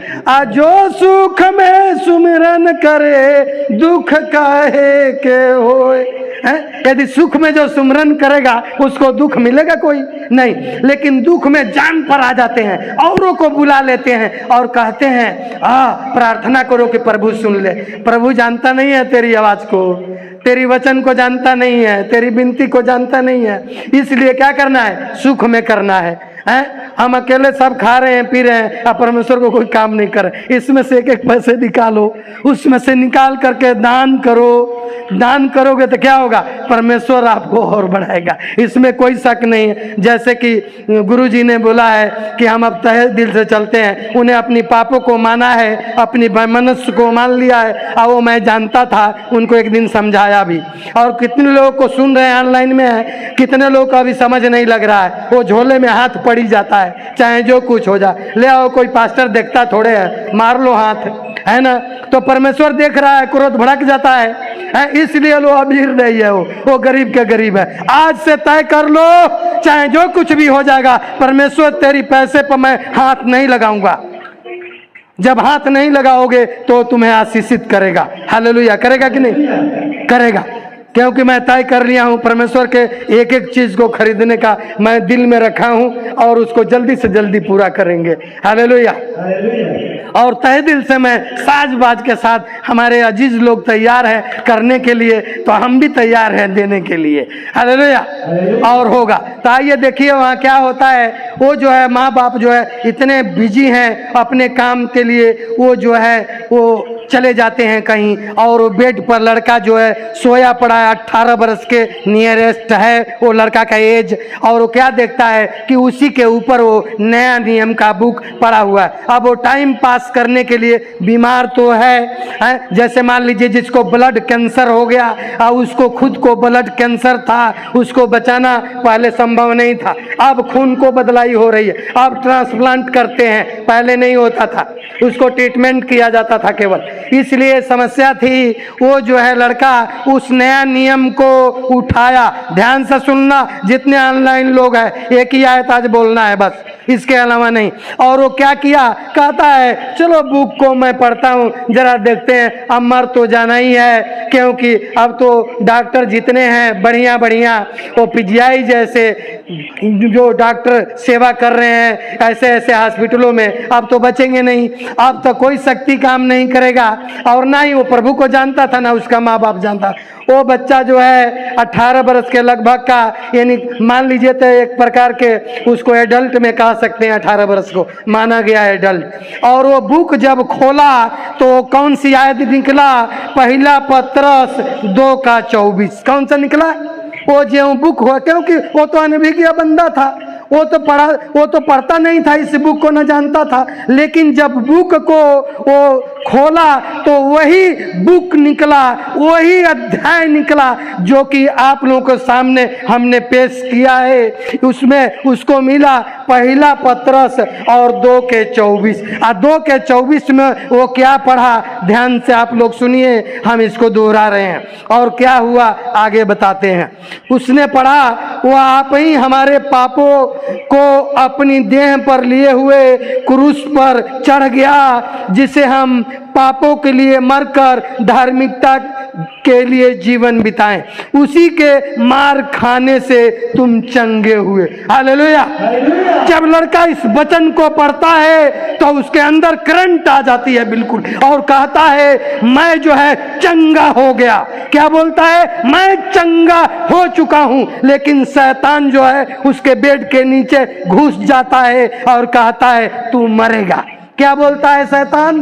जो सुख में सुमिरन करे, दुख काहे के होए। यदि सुख में जो सुमिरन करेगा उसको दुख मिलेगा कोई नहीं, लेकिन दुख में जान पर आ जाते हैं, औरों को बुला लेते हैं और कहते हैं प्रार्थना करो कि प्रभु सुन ले। प्रभु जानता नहीं है तेरी आवाज को, तेरी वचन को जानता नहीं है, तेरी विनती को जानता नहीं है। इसलिए क्या करना है? सुख में करना है। हम अकेले सब खा रहे हैं, पी रहे हैं, अब परमेश्वर को कोई काम नहीं करे। इसमें से एक एक पैसे निकालो, उसमें से निकाल करके दान करो, दान करोगे तो क्या होगा, परमेश्वर आपको और बढ़ाएगा, इसमें कोई शक नहीं है। जैसे कि गुरुजी ने बोला है कि हम अब तहे दिल से चलते हैं, उन्हें अपनी पापों को माना है, अपनी मनुष्य को मान लिया है, और वो मैं जानता था, उनको एक दिन समझाया भी। और कितने लोगों को सुन रहे हैं ऑनलाइन में है, कितने लोग को अभी समझ नहीं लग रहा है, वो झोले में हाथ पड़ी जाता है, चाहे जो कुछ हो जाए, ले आओ, कोई पास्टर देखता थोड़े है, मार लो हाथ, है ना। तो परमेश्वर देख रहा है, क्रोध भड़क जाता है, इसलिए वो अमीर नहीं है, वो गरीब के गरीब है। आज से तय कर लो, चाहे जो कुछ भी हो जाएगा, परमेश्वर तेरी पैसे पर मैं हाथ नहीं लगाऊंगा। जब हाथ नहीं लगाओगे तो तुम्हें आशीषित करेगा। हालेलुया, करेगा कि नहीं करेगा, क्योंकि मैं तय कर लिया हूं, परमेश्वर के एक एक चीज को खरीदने का मैं दिल में रखा हूं, और उसको जल्दी से जल्दी पूरा करेंगे। हालेलुया। और तहे दिल से मैं साज बाज के साथ, हमारे अजीज लोग तैयार हैं करने के लिए, तो हम भी तैयार हैं देने के लिए। हालेलुया। और होगा। तो आइए देखिए वहाँ क्या होता है। वो जो है माँ बाप जो है इतने बिजी हैं अपने काम के लिए, वो जो है वो चले जाते हैं कहीं, और वो बेड पर लड़का जो है सोया पड़ा है, 18 बरस के नियरेस्ट है वो लड़का का एज, और वो क्या देखता है कि उसी के ऊपर वो नया नियम का बुक पड़ा हुआ है। अब वो टाइम पास करने के लिए बीमार तो है, जैसे मान लीजिए जिसको ब्लड कैंसर हो गया, और उसको खुद को ब्लड कैंसर था, उसको बचाना पहले संभव नहीं था, अब खून को बदलाई हो रही है, अब ट्रांसप्लांट करते हैं, पहले नहीं होता था, उसको ट्रीटमेंट किया जाता था केवल, इसलिए समस्या थी। वो जो है लड़का उस नया नियम को उठाया। ध्यान से सुनना, जितने ऑनलाइन लोग हैं, एक ही आयत आज बोलना है बस, इसके अलावा नहीं। और वो क्या किया, कहता है चलो बुक को मैं पढ़ता हूँ, जरा देखते हैं, अब मर तो जाना ही है, क्योंकि अब तो डॉक्टर जितने हैं बढ़िया बढ़िया, वो पीजीआई जैसे जो डॉक्टर सेवा कर रहे हैं ऐसे ऐसे हॉस्पिटलों में, अब तो बचेंगे नहीं, अब तो कोई शक्ति काम नहीं करेगा। और ना ही वो प्रभु को जानता था, ना उसका माँ बाप जानता। वो बच्चा जो है 18 बरस के लगभग का, यानी मान लीजिए तो एक प्रकार के उसको एडल्ट में कह सकते हैं, 18 बरस को माना गया है एडल्ट। और वो बुक जब खोला तो कौन सी आयत निकला, पहला पत्रस 2:24। कौन सा निकला, वो जो बुक हुआ, क्योंकि वो तो अनभिज्ञ बंदा था, वो तो पढ़ता नहीं था, इस बुक को न जानता था, लेकिन जब बुक को वो खोला तो वही बुक निकला, वही अध्याय निकला जो कि आप लोगों के सामने हमने पेश किया है। उसमें उसको मिला पहला पत्रस और 2:24। 2:24 में वो क्या पढ़ा, ध्यान से आप लोग सुनिए, हम इसको दोहरा रहे हैं और क्या हुआ आगे बताते हैं। उसने पढ़ा, वो आप ही हमारे पापों को अपनी देह पर लिए हुए क्रूस पर चढ़ गया, जिसे हम पापों के लिए मरकर धार्मिकता के लिए जीवन बिताएं, उसी के मार खाने से तुम चंगे हुए। हालेलुया। जब लड़का इस वचन को पढ़ता है तो उसके अंदर करंट आ जाती है बिल्कुल, और कहता है मैं जो है चंगा हो गया। क्या बोलता है, मैं चंगा हो चुका हूं। लेकिन शैतान जो है उसके बेड के नीचे घुस जाता है और कहता है तू मरेगा। क्या बोलता है शैतान,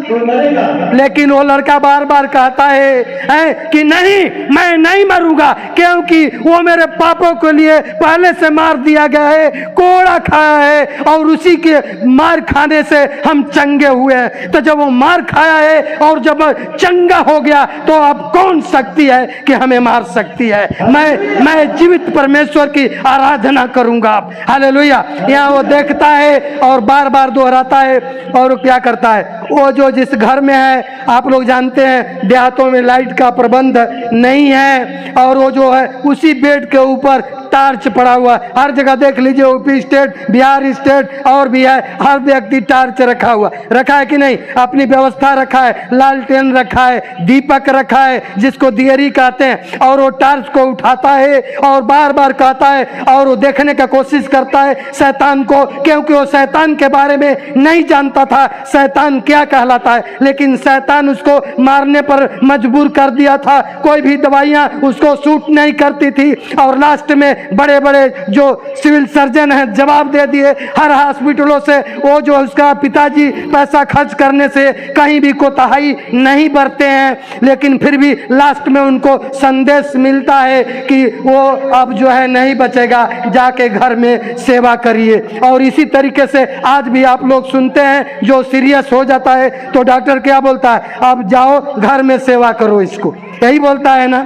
लेकिन वो लड़का बार बार कहता है कि नहीं, मैं नहीं मरूंगा, क्योंकि वो मेरे पापों के लिए पहले से मार दिया गया है, कोड़ा खाया है, और उसी के मार खाने से हम चंगे हुए हैं। तो जब वो मार खाया है और जब चंगा हो गया तो अब कौन शक्ति है कि हमें मार सकती है। मैं जीवित परमेश्वर की आराधना करूंगा। हालेलुया। यहाँ वो देखता है और बार बार दोहराता है, और क्या करता है, वो जो जिस घर में है, आप लोग जानते हैं देहातों में लाइट का प्रबंध नहीं है, और वो जो है उसी बेड के ऊपर टार्च पड़ा हुआ है। हर जगह देख लीजिए, यूपी स्टेट, बिहार स्टेट और भी है, हर व्यक्ति टार्च रखा है कि नहीं, अपनी व्यवस्था रखा है, लालटेन रखा है, दीपक रखा है, जिसको दियरी कहते हैं, और वो टार्च को उठाता है और बार बार कहता है, और वो देखने का कोशिश करता है शैतान को, क्योंकि वो शैतान के बारे में नहीं जानता था। शैतान क्या बढ़िया कहलाता है, लेकिन शैतान उसको मारने पर मजबूर कर दिया था। कोई भी दवाइयाँ उसको सूट नहीं करती थी और लास्ट में बड़े बड़े जो सिविल सर्जन हैं जवाब दे दिए। हर हॉस्पिटलों से वो जो उसका पिताजी पैसा खर्च करने से कहीं भी कोताही नहीं बरते हैं, लेकिन फिर भी लास्ट में उनको संदेश मिलता है कि वो अब जो है नहीं बचेगा, जाके घर में सेवा करिए। और इसी तरीके से आज भी आप लोग सुनते हैं, जो सीरियस हो जाता है तो डॉक्टर क्या बोलता है, अब जाओ घर में सेवा करो, इसको यही बोलता है ना।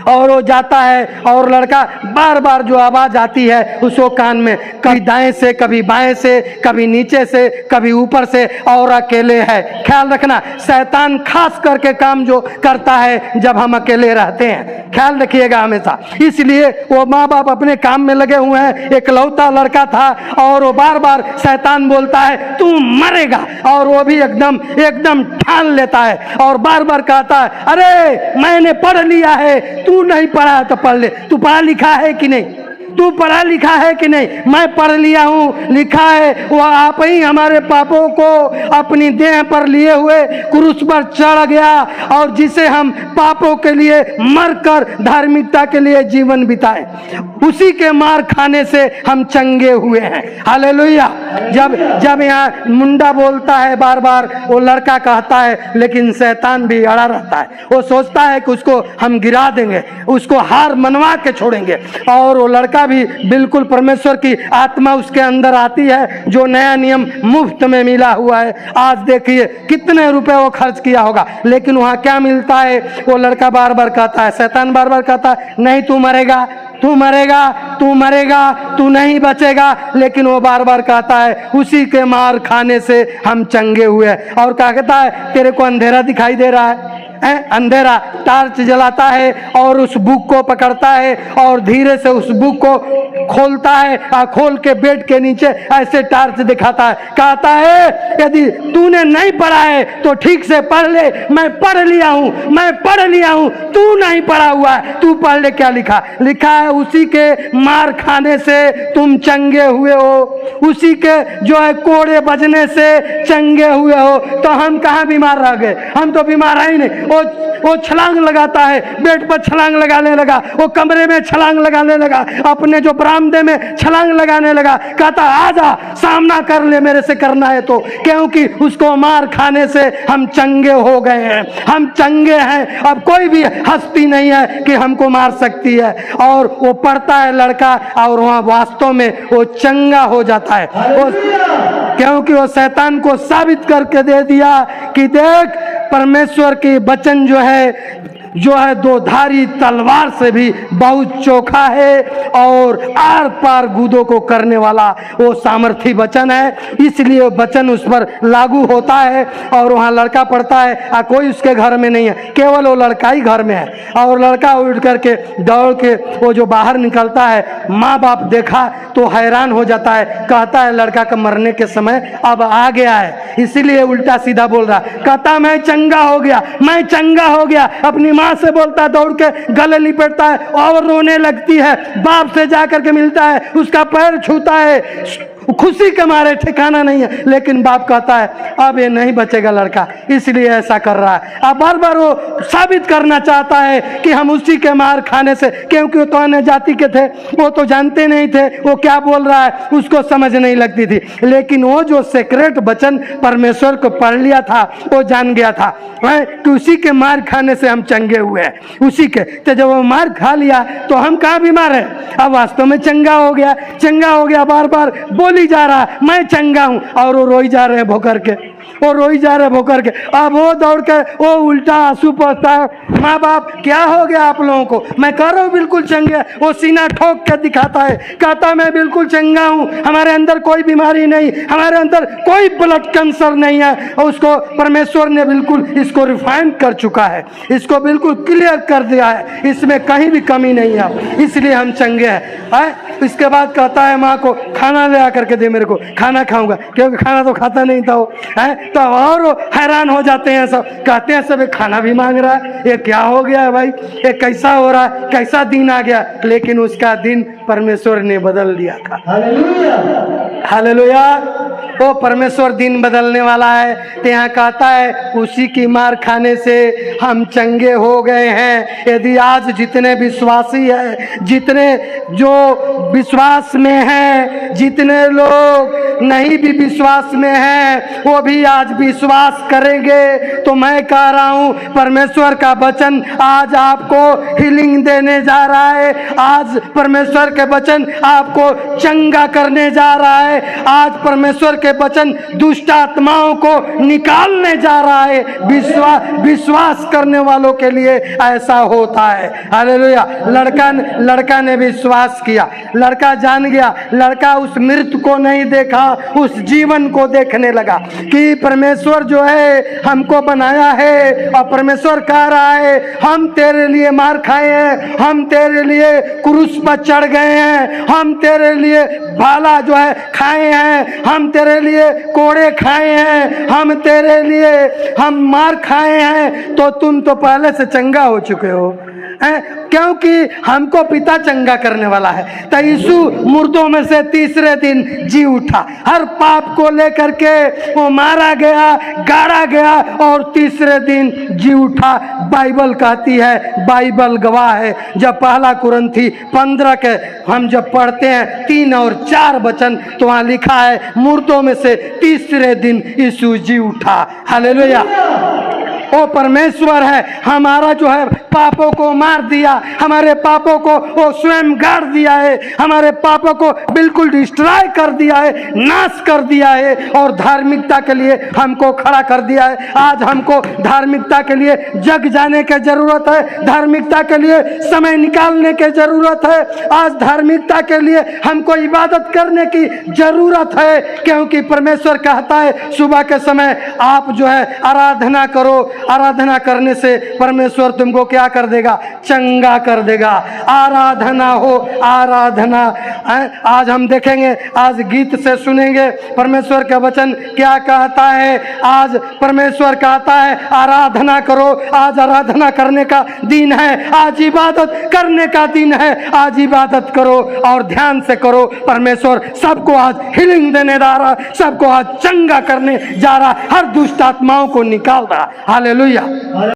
और वो जाता है और लड़का बार बार जो आवाज आती है उसको कान में, कभी दाएं से कभी बाएं से, कभी नीचे से कभी ऊपर से, और अकेले है। ख्याल रखना, शैतान खास करके काम जो करता है जब हम अकेले रहते हैं, ख्याल रखिएगा हमेशा। इसलिए वो माँ बाप अपने काम में लगे हुए हैं, एकलौता लड़का था और वो बार बार शैतान बोलता है तू मरेगा, और वो भी एकदम एकदम ठान लेता है और बार बार कहता है अरे मैंने पढ़ लिया है, तू नहीं पढ़ा है तो पढ़ ले। तू पढ़ा लिखा है कि नहीं? तू पढ़ा लिखा है कि नहीं? मैं पढ़ लिया हूँ, लिखा है। वो आप ही हमारे पापों को अपनी देह पर लिए हुए क्रूस पर चढ़ गया, और जिसे हम पापों के लिए मरकर धार्मिकता के लिए जीवन बिताए, उसी के मार खाने से हम चंगे हुए हैं। हालेलुया। जब यहाँ मुंडा बोलता है बार बार, वो लड़का कहता है, लेकिन शैतान भी अड़ा रहता है। वो सोचता है कि उसको हम गिरा देंगे, उसको हार मनवा के छोड़ेंगे। और वो लड़का भी बिल्कुल, परमेश्वर की आत्मा उसके अंदर आती है, जो नया नियम मुफ्त में मिला हुआ है। आज देखिए कितने रुपए वो खर्च किया होगा, लेकिन वहाँ क्या मिलता है? वो लड़का बार बार कहता है, शैतान बार बार कहता है नहीं तू मरेगा, तू मरेगा, तू मरेगा, तू नहीं बचेगा। लेकिन वो बार बार कहता है उसी के मार खाने से हम चंगे हुए। और क्या कहता है, तेरे को अंधेरा दिखाई दे रहा है, अंधेरा, टार्च जलाता है और उस बुक को पकड़ता है और धीरे से उस बुक को खोलता है, और खोल के बेड के नीचे ऐसे टार्च दिखाता है, कहता है यदि तूने नहीं पढ़ा है तो ठीक से पढ़ ले, मैं पढ़ लिया हूँ, मैं पढ़ लिया हूँ, तू नहीं पढ़ा हुआ है, तू पढ़ ले। क्या लिखा? लिखा है उसी के मार खाने से तुम चंगे हुए हो, उसी के जो है कोड़े बजने से चंगे हुए हो। तो हम कहाँ बीमार रह गए? हम तो बीमार ही नहीं। वो छलांग लगाता है, बेड पर छलांग लगाने लगा, वो कमरे में छलांग लगाने लगा, अपने जो बरामदे में छलांग लगाने लगा, कहता आजा सामना कर ले मेरे से करना है तो, क्योंकि उसको मार खाने से हम चंगे हो गए हैं, हम चंगे हैं। अब कोई भी हस्ती नहीं है कि हमको मार सकती है। और वो पढ़ता है लड़का, और वहाँ वास्तव में वो चंगा हो जाता है, क्योंकि वो शैतान को साबित करके दे दिया कि देख परमेश्वर की वचन जो है दो धारी तलवार से भी बहुत चोखा है, और आर पार गुदों को करने वाला वो सामर्थी वचन है। इसलिए वचन उस पर लागू होता है। और वहाँ लड़का पढ़ता है, कोई उसके घर में नहीं है, केवल वो लड़का ही घर में है। और लड़का उठ करके दौड़ के वो जो बाहर निकलता है, माँ बाप देखा तो हैरान हो जाता है, कहता है लड़का का मरने के समय अब आ गया है, इसीलिए उल्टा सीधा बोल रहा, कहता मैं चंगा हो गया, मैं चंगा हो गया। अपनी माँ से बोलता है, दौड़ के गले लिपटता है और रोने लगती है। बाप से जाकर के मिलता है, उसका पैर छूता है, खुशी के मारे ठिकाना नहीं है। लेकिन बाप कहता है अब ये नहीं बचेगा लड़का, इसलिए ऐसा कर रहा है। अब बार बार वो साबित करना चाहता है कि हम उसी के मार खाने से, क्योंकि वो तो अन्य जाति के थे, वो तो जानते नहीं थे वो क्या बोल रहा है, उसको समझ नहीं लगती थी। लेकिन वो जो सीक्रेट वचन परमेश्वर को पढ़ लिया था, वो जान गया था कि उसी के मार खाने से हम चंगे हुए हैं, उसी के। तो जब वो मार खा लिया तो हम कहाँ बीमार है, अब वास्तव में चंगा हो गया, चंगा हो गया। बार बार बोली जा रहा है मैं चंगा हूं, और वो रोई जा रहे हैं भोकर के, वो रोई जा रहे भोकर के। अब वो दौड़ के वो उल्टा आंसू पोंछता है, माँ बाप क्या हो गया आप लोगों को? मैं कह रहा हूँ बिल्कुल चंगा। वो सीना ठोक के दिखाता है, कहता मैं बिल्कुल चंगा हूँ, हमारे अंदर कोई बीमारी नहीं, हमारे अंदर कोई ब्लड कैंसर नहीं है। और उसको परमेश्वर ने बिल्कुल इसको रिफाइन कर चुका है, इसको बिल्कुल क्लियर कर दिया है, इसमें कहीं भी कमी नहीं है, इसलिए हम चंगे हैं। इसके बाद कहता है माँ को खाना ले आकर के दे मेरे को, खाना खाऊंगा, क्योंकि खाना तो खाता नहीं था वो है। तो और हैरान हो जाते हैं सब, कहते हैं सब खाना भी मांग रहा है, ये क्या हो गया है भाई, ये कैसा हो रहा है, कैसा दिन आ गया। लेकिन उसका दिन परमेश्वर ने बदल दिया था। Hallelujah, hallelujah. वो परमेश्वर दिन बदलने वाला है। तो यहाँ कहता है उसी की मार खाने से हम चंगे हो गए हैं। यदि आज जितने विश्वासी हैं, जितने जो विश्वास में हैं, जितने लोग नहीं भी विश्वास में हैं, वो भी आज विश्वास करेंगे तो मैं कह रहा हूँ परमेश्वर का वचन आज आपको हीलिंग देने जा रहा है। आज परमेश्वर के वचन आपको चंगा करने जा रहा है। आज परमेश्वर के वचन दुष्ट आत्माओं को निकालने जा रहा है। विश्वास करने वालों के लिए ऐसा होता है। हालेलुया। लड़का ने विश्वास किया, लड़का जान गया, लड़का उस मृत्यु को नहीं देखा, उस जीवन को देखने लगा कि परमेश्वर जो है हमको बनाया है और परमेश्वर कह रहा है हम तेरे लिए मार खाए हैं, हम तेरे लिए क्रूस पर चढ़ गए हैं, हम तेरे लिए भाला जो है खाए हैं, हम तेरे लिए कोड़े खाए हैं, हम तेरे लिए हम मार खाए हैं। तो तुम तो पहले से चंगा हो चुके हो, क्योंकि हमको पिता चंगा करने वाला है। तो यीशु मुर्दों में से तीसरे दिन जी उठा। हर पाप को लेकर के वो मारा गया, गाड़ा गया और तीसरे दिन जी उठा। बाइबल कहती है, बाइबल गवाह है। जब पहला कुरिन्थी 15 के हम जब पढ़ते हैं 3 और 4 वचन तो वहाँ लिखा है मुर्दों में से तीसरे दिन यीशु जी उठा। हालेलुया। वो परमेश्वर है, हमारा जो है पापों को मार दिया, हमारे पापों को वो स्वयं गाड़ दिया है, हमारे पापों को बिल्कुल डिस्ट्रॉय कर दिया है, नाश कर दिया है और धार्मिकता के लिए हमको खड़ा कर दिया है। आज हमको धार्मिकता के लिए जग जाने की जरूरत है, धार्मिकता के लिए समय निकालने की जरूरत है। आज धार्मिकता के लिए हमको इबादत करने की जरूरत है, क्योंकि परमेश्वर कहता है सुबह के समय आप जो है आराधना करो। आराधना करने से परमेश्वर तुमको क्या कर देगा? चंगा कर देगा। आराधना हो, आराधना। आज हम देखेंगे, आज गीत से सुनेंगे परमेश्वर का वचन क्या कहता है। आज परमेश्वर कहता है आराधना करो। आज आराधना करने का दिन है, आज इबादत करने का दिन है। आज इबादत करो और ध्यान से करो। परमेश्वर सबको आज हीलिंग देने जा रहा, सबको आज चंगा करने जा रहा, हर दुष्ट आत्माओं को निकाल रहा। हालेलुया।